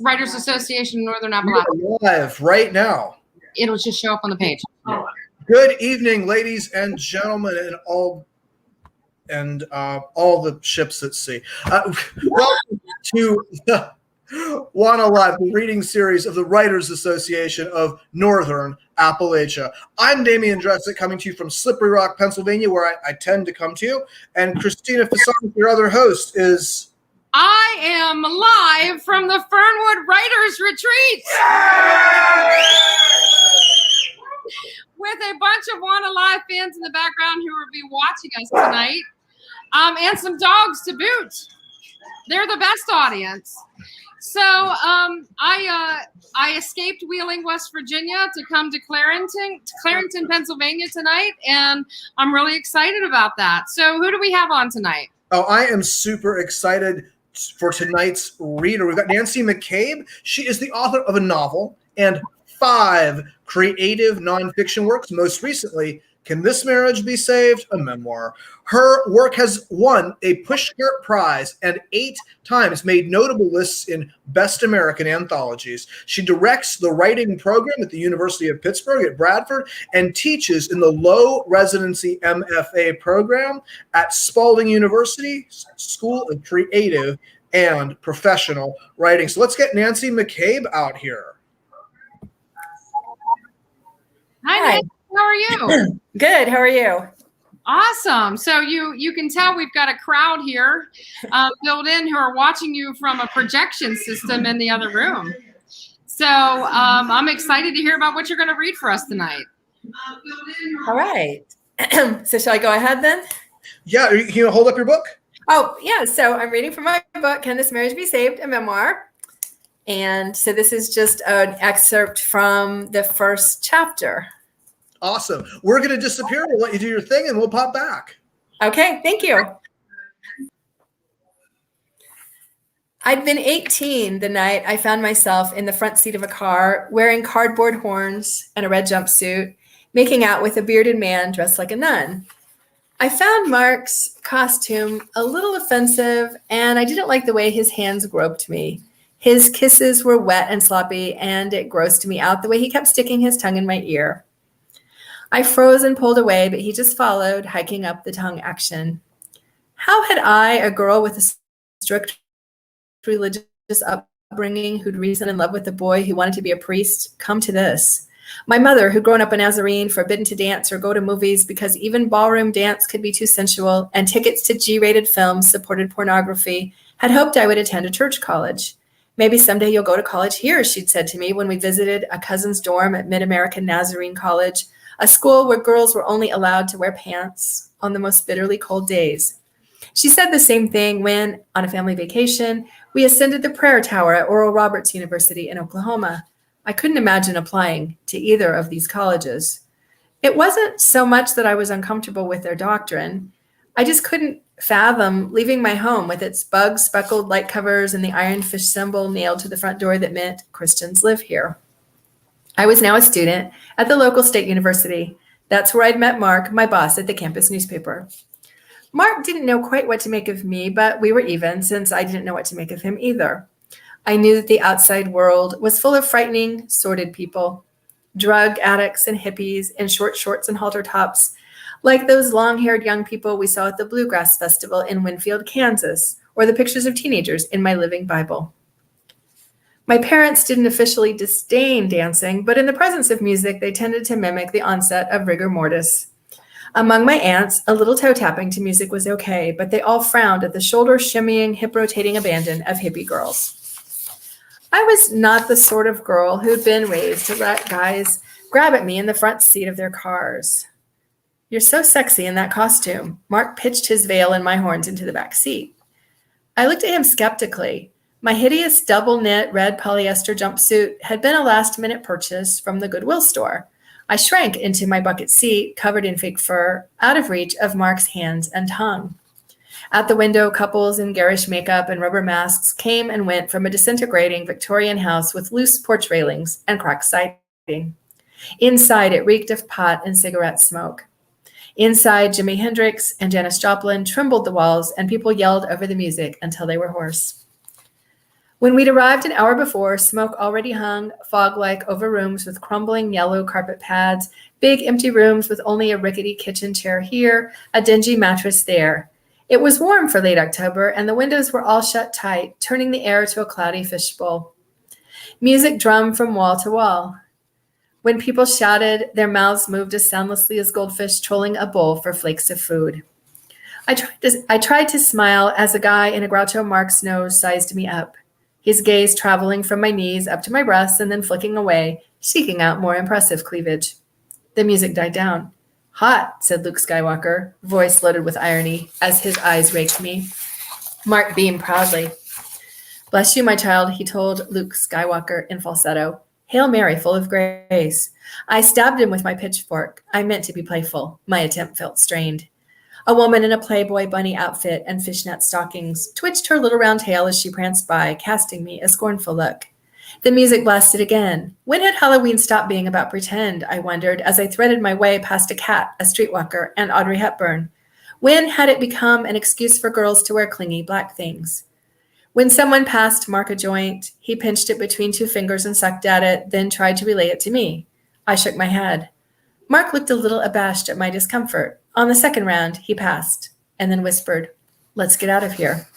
Writers Association Northern Appalachia. Live right now. It'll just show up on the page. Good evening, ladies and gentlemen, and all the ships at sea. Welcome to the WANA Live, the reading series of the Writers Association of Northern Appalachia. I'm Damian Dressett, coming to you from Slippery Rock, Pennsylvania, where I tend to come to you. And Christina Fasson, your other host, is... I am live from the Fernwood Writers Retreat with a bunch of WANA Live fans in the background who will be watching us tonight, and some dogs to boot. They're the best audience. So I escaped Wheeling, West Virginia to come to Clarington, Pennsylvania tonight, and I'm really excited about that. So who do we have on tonight? Oh, I am super excited for tonight's reader. We've got Nancy McCabe. She is the author of a novel and 5 creative nonfiction works. Most recently, Can This Marriage Be Saved? A memoir. Her work has won a Pushcart Prize and 8 times made notable lists in Best American Anthologies. She directs the writing program at the University of Pittsburgh at Bradford and teaches in the low residency MFA program at Spalding University School of Creative and Professional Writing. So let's get Nancy McCabe out here. Hi, Nancy. How are you? Good. How are you? Awesome. So you can tell we've got a crowd here built in who are watching you from a projection system in the other room. So I'm excited to hear about what you're going to read for us tonight. All right. So shall I go ahead then? Yeah. Can you hold up your book? Oh, yeah. So I'm reading from my book, Can This Marriage Be Saved? A Memoir. And so this is just an excerpt from the first chapter. Awesome. We're going to disappear. We'll let you do your thing and we'll pop back. Okay. Thank you. I'd been 18 the night I found myself in the front seat of a car wearing cardboard horns and a red jumpsuit, making out with a bearded man dressed like a nun. I found Mark's costume a little offensive, and I didn't like the way his hands groped me. His kisses were wet and sloppy, and it grossed me out the way he kept sticking his tongue in my ear. I froze and pulled away, but he just followed, hiking up the tongue action. How had I, a girl with a strict religious upbringing who'd reasoned in love with a boy who wanted to be a priest, come to this? My mother, who'd grown up a Nazarene, forbidden to dance or go to movies because even ballroom dance could be too sensual, and tickets to G-rated films supported pornography, had hoped I would attend a church college. Maybe someday you'll go to college here, she'd said to me when we visited a cousin's dorm at Mid-American Nazarene College, a school where girls were only allowed to wear pants on the most bitterly cold days. She said the same thing when, on a family vacation, we ascended the prayer tower at Oral Roberts University in Oklahoma. I couldn't imagine applying to either of these colleges. It wasn't so much that I was uncomfortable with their doctrine. I just couldn't fathom leaving my home with its bug-speckled light covers and the iron fish symbol nailed to the front door that meant Christians live here. I was now a student at the local state university. That's where I'd met Mark, my boss at the campus newspaper. Mark didn't know quite what to make of me, but we were even since I didn't know what to make of him either. I knew that the outside world was full of frightening, sordid people, drug addicts and hippies in short shorts and halter tops, like those long-haired young people we saw at the Bluegrass Festival in Winfield, Kansas, or the pictures of teenagers in my living Bible. My parents didn't officially disdain dancing, but in the presence of music, they tended to mimic the onset of rigor mortis. Among my aunts, a little toe tapping to music was okay, but they all frowned at the shoulder shimmying, hip rotating abandon of hippie girls. I was not the sort of girl who'd been raised to let guys grab at me in the front seat of their cars. You're so sexy in that costume. Mark pitched his veil and my horns into the back seat. I looked at him skeptically. My hideous double-knit red polyester jumpsuit had been a last-minute purchase from the Goodwill store. I shrank into my bucket seat, covered in fake fur, out of reach of Mark's hands and tongue. At the window, couples in garish makeup and rubber masks came and went from a disintegrating Victorian house with loose porch railings and cracked siding. Inside, it reeked of pot and cigarette smoke. Inside, Jimi Hendrix and Janis Joplin trembled the walls, and people yelled over the music until they were hoarse. When we'd arrived an hour before, smoke already hung fog-like over rooms with crumbling yellow carpet pads, big empty rooms with only a rickety kitchen chair here, a dingy mattress there. It was warm for late October, and the windows were all shut tight, turning the air to a cloudy fishbowl. Music drummed from wall to wall. When people shouted, their mouths moved as soundlessly as goldfish trolling a bowl for flakes of food. I tried to smile as a guy in a Groucho Marx nose sized me up, his gaze traveling from my knees up to my breasts and then flicking away, seeking out more impressive cleavage. The music died down. "Hot," said Luke Skywalker, voice loaded with irony, as his eyes raked me. Mark beamed proudly. "Bless you, my child," he told Luke Skywalker in falsetto. "Hail Mary, full of grace." I stabbed him with my pitchfork. I meant to be playful. My attempt felt strained. A woman in a Playboy bunny outfit and fishnet stockings twitched her little round tail as she pranced by, casting me a scornful look. The music blasted again. When had Halloween stopped being about pretend, I wondered, as I threaded my way past a cat, a streetwalker, and Audrey Hepburn. When had it become an excuse for girls to wear clingy black things? When someone passed Mark a joint, he pinched it between two fingers and sucked at it, then tried to relay it to me. I shook my head. Mark looked a little abashed at my discomfort. On the second round, he passed, and then whispered, "Let's get out of here."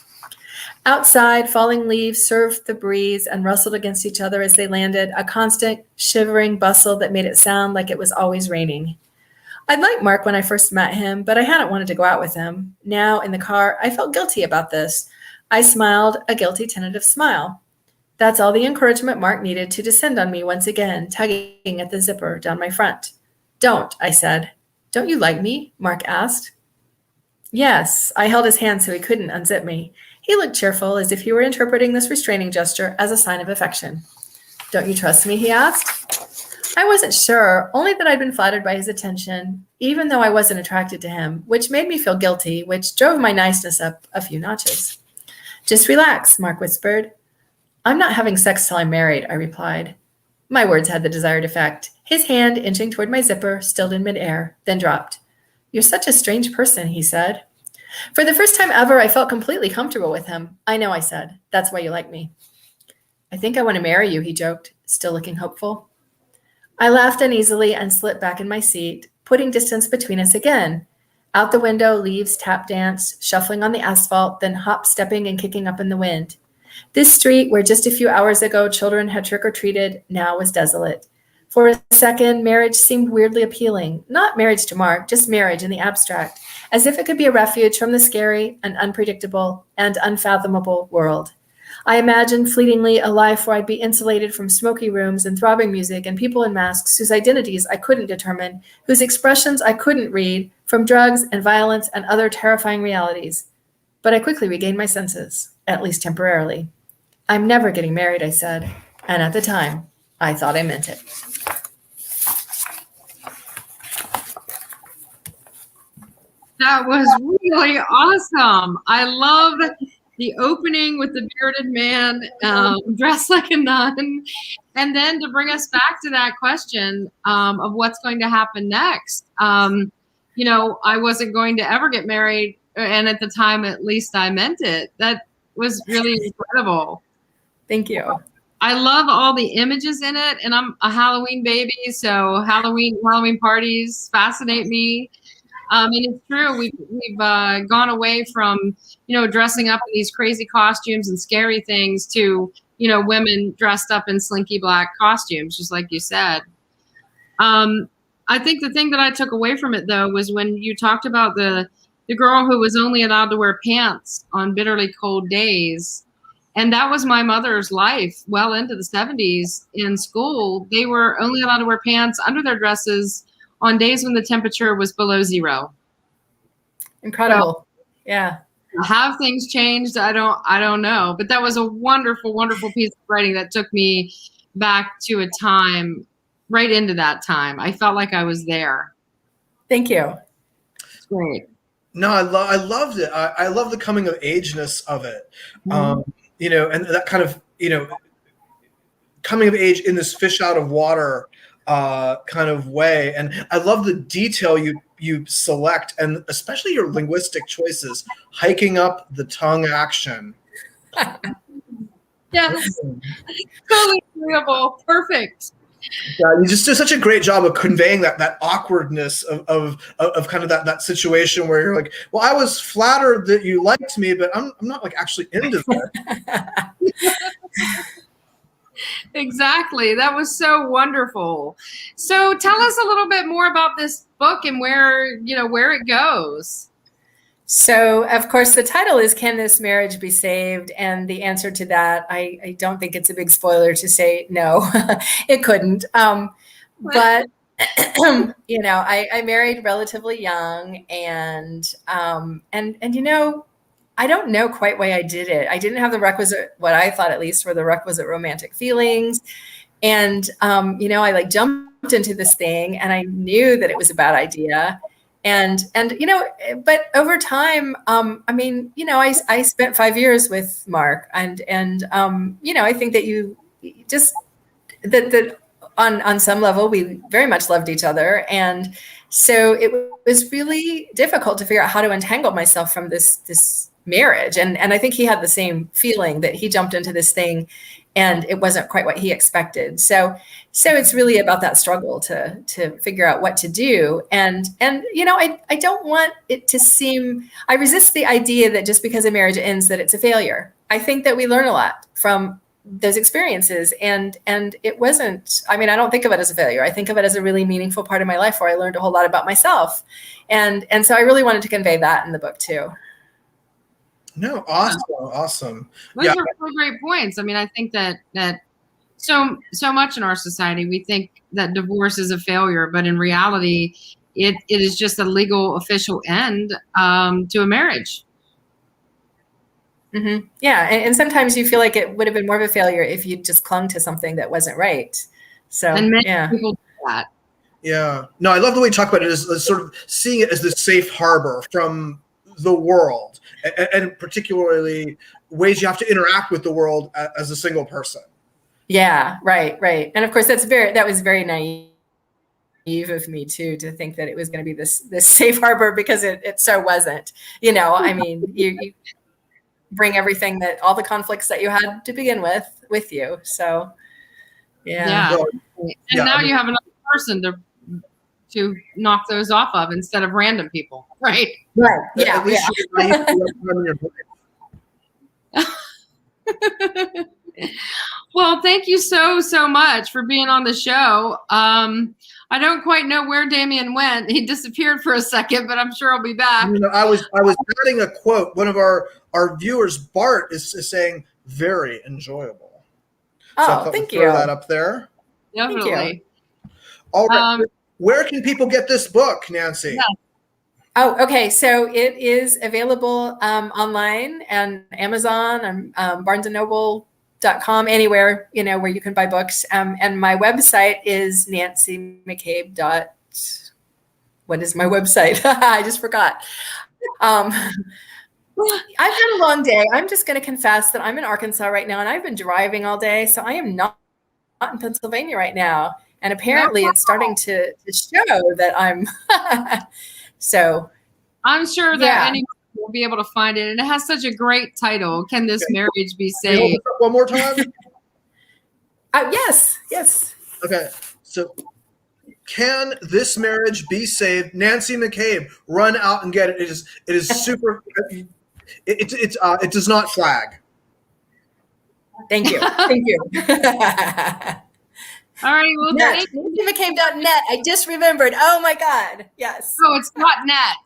Outside, falling leaves served the breeze and rustled against each other as they landed, a constant, shivering bustle that made it sound like it was always raining. I'd liked Mark when I first met him, but I hadn't wanted to go out with him. Now, in the car, I felt guilty about this. I smiled, a guilty, tentative smile. That's all the encouragement Mark needed to descend on me once again, tugging at the zipper down my front. "Don't," I said. "Don't you like me?" Mark asked. Yes, I held his hand so he couldn't unzip me. He looked cheerful, as if he were interpreting this restraining gesture as a sign of affection. "Don't you trust me?" he asked. I wasn't sure, only that I'd been flattered by his attention, even though I wasn't attracted to him, which made me feel guilty, which drove my niceness up a few notches. "Just relax," Mark whispered. "I'm not having sex till I'm married," I replied. My words had the desired effect. His hand, inching toward my zipper, stilled in midair, then dropped. "You're such a strange person," he said. For the first time ever, I felt completely comfortable with him. "I know," I said. "That's why you like me." "I think I want to marry you," he joked, still looking hopeful. I laughed uneasily and slipped back in my seat, putting distance between us again. Out the window, leaves tap danced, shuffling on the asphalt, then hop-stepping and kicking up in the wind. This street, where just a few hours ago children had trick-or-treated, now was desolate. For a second, marriage seemed weirdly appealing. Not marriage to Mark, just marriage in the abstract, as if it could be a refuge from the scary and unpredictable and unfathomable world. I imagined fleetingly a life where I'd be insulated from smoky rooms and throbbing music and people in masks whose identities I couldn't determine, whose expressions I couldn't read, from drugs and violence and other terrifying realities. But I quickly regained my senses, at least temporarily. "I'm never getting married," I said, and at the time, I thought I meant it. That was really awesome. I love the opening with the bearded man dressed like a nun. And then to bring us back to that question of what's going to happen next. I wasn't going to ever get married. And at the time, at least I meant it. That was really incredible. Thank you. I love all the images in it. And I'm a Halloween baby. So Halloween parties fascinate me. And it's true, we've gone away from, dressing up in these crazy costumes and scary things to, women dressed up in slinky black costumes, just like you said. I think the thing that I took away from it, though, was when you talked about the girl who was only allowed to wear pants on bitterly cold days. And that was my mother's life well into the 70s in school. They were only allowed to wear pants under their dresses on days when the temperature was below zero. Incredible. So, yeah. Have things changed? I don't know. But that was a wonderful, wonderful piece of writing that took me back to a time, right into that time. I felt like I was there. Thank you. It's great. No, I loved it. I love the coming of ageness of it. Mm-hmm. And that kind of, coming of age in this fish out of water kind of way. And I love the detail you select, and especially your linguistic choices, hiking up the tongue action. Yes. Totally agreeable. Perfect. You just do such a great job of conveying that awkwardness of kind of that situation where you're like, well, I was flattered that you liked me, but I'm not like actually into that. Exactly. That was so wonderful. So tell us a little bit more about this book and where it goes. So, of course, the title is Can This Marriage Be Saved? And the answer to that, I don't think it's a big spoiler to say no, it couldn't. But, I married relatively young and I don't know quite why I did it. I didn't have the requisite, what I thought at least were the requisite romantic feelings. And, I like jumped into this thing and I knew that it was a bad idea. And but over time, I spent 5 years with Mark and I think that you just, that on some level, we very much loved each other. And so it was really difficult to figure out how to untangle myself from this marriage. And I think he had the same feeling, that he jumped into this thing and it wasn't quite what he expected. So it's really about that struggle to figure out what to do. And I don't want it to seem, I resist the idea that just because a marriage ends, that it's a failure. I think that we learn a lot from those experiences. And it wasn't, I don't think of it as a failure. I think of it as a really meaningful part of my life where I learned a whole lot about myself. And so I really wanted to convey that in the book too. No, awesome. Those are really great points. I think that so much in our society, we think that divorce is a failure, but in reality, it is just a legal official end to a marriage. Mm-hmm. Yeah. And sometimes you feel like it would have been more of a failure if you just clung to something that wasn't right. So, and many people do that. Yeah. No, I love the way you talk about it as sort of seeing it as this safe harbor from the world, and particularly ways you have to interact with the world as a single person. Yeah, right. And of course, that was very naive of me too, to think that it was going to be this safe harbor, because it so wasn't. You bring everything, that all the conflicts that you had to begin with you. So, yeah. And now you have another person to knock those off of instead of random people, right? Right. Yeah. At least Well, thank you so much for being on the show. I don't quite know where Damien went. He disappeared for a second, but I'm sure he'll be back. I was adding a quote. One of our viewers, Bart, is saying very enjoyable. Oh, thank you. Throw that up there. Definitely. All right. Where can people get this book, Nancy? Yeah. Oh, okay. So it is available online and Amazon and BarnesandNoble.com, anywhere, where you can buy books. And my website is NancyMcCabe. What is my website? I just forgot. I've had a long day. I'm just going to confess that I'm in Arkansas right now, and I've been driving all day. So I am not in Pennsylvania right now. And apparently it's starting to show that I'm so. I'm sure that anyone will be able to find it. And it has such a great title. Can This Marriage Be Saved? One more time? Yes. Okay. So, Can This Marriage Be Saved? Nancy McCabe, run out and get it. It is super. It does not flag. Thank you. All right. Well, NancyMcCabe.net. I just remembered. Oh my God. Yes. Oh, it's .net.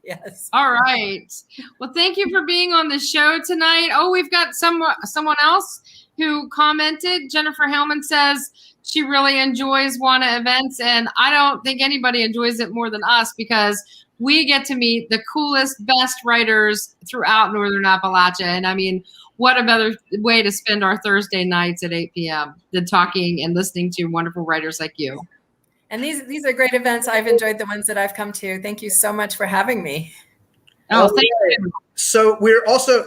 Yes. All right. Well, thank you for being on the show tonight. Oh, we've got someone else who commented. Jennifer Hellman says she really enjoys WANA events, and I don't think anybody enjoys it more than us, because we get to meet the coolest, best writers throughout Northern Appalachia. And what a better way to spend our Thursday nights at 8 p.m. than talking and listening to wonderful writers like you. And these are great events. I've enjoyed the ones that I've come to. Thank you so much for having me. Oh, thank you. So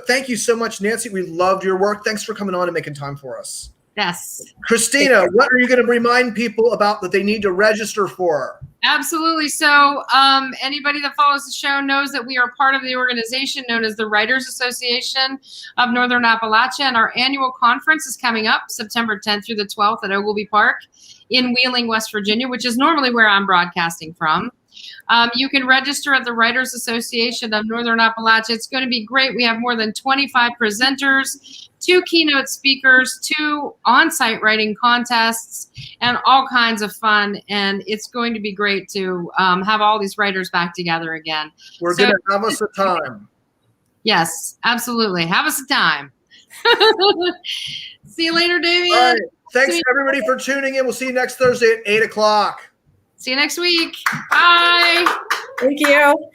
thank you so much, Nancy. We loved your work. Thanks for coming on and making time for us. Yes. Christina, what are you going to remind people about that they need to register for? Absolutely. So anybody that follows the show knows that we are part of the organization known as the Writers Association of Northern Appalachia, and our annual conference is coming up September 10th through the 12th at Ogilvy Park in Wheeling, West Virginia, which is normally where I'm broadcasting from. You can register at the Writers Association of Northern Appalachia. It's going to be great. We have more than 25 presenters, 2 keynote speakers, 2 on-site writing contests, and all kinds of fun. And it's going to be great to have all these writers back together again. We're going to have us a time. Yes, absolutely. Have us a time. See you later, Damien. All right. Thanks, everybody, for tuning in. We'll see you next Thursday at 8 o'clock. See you next week. Bye. Thank you.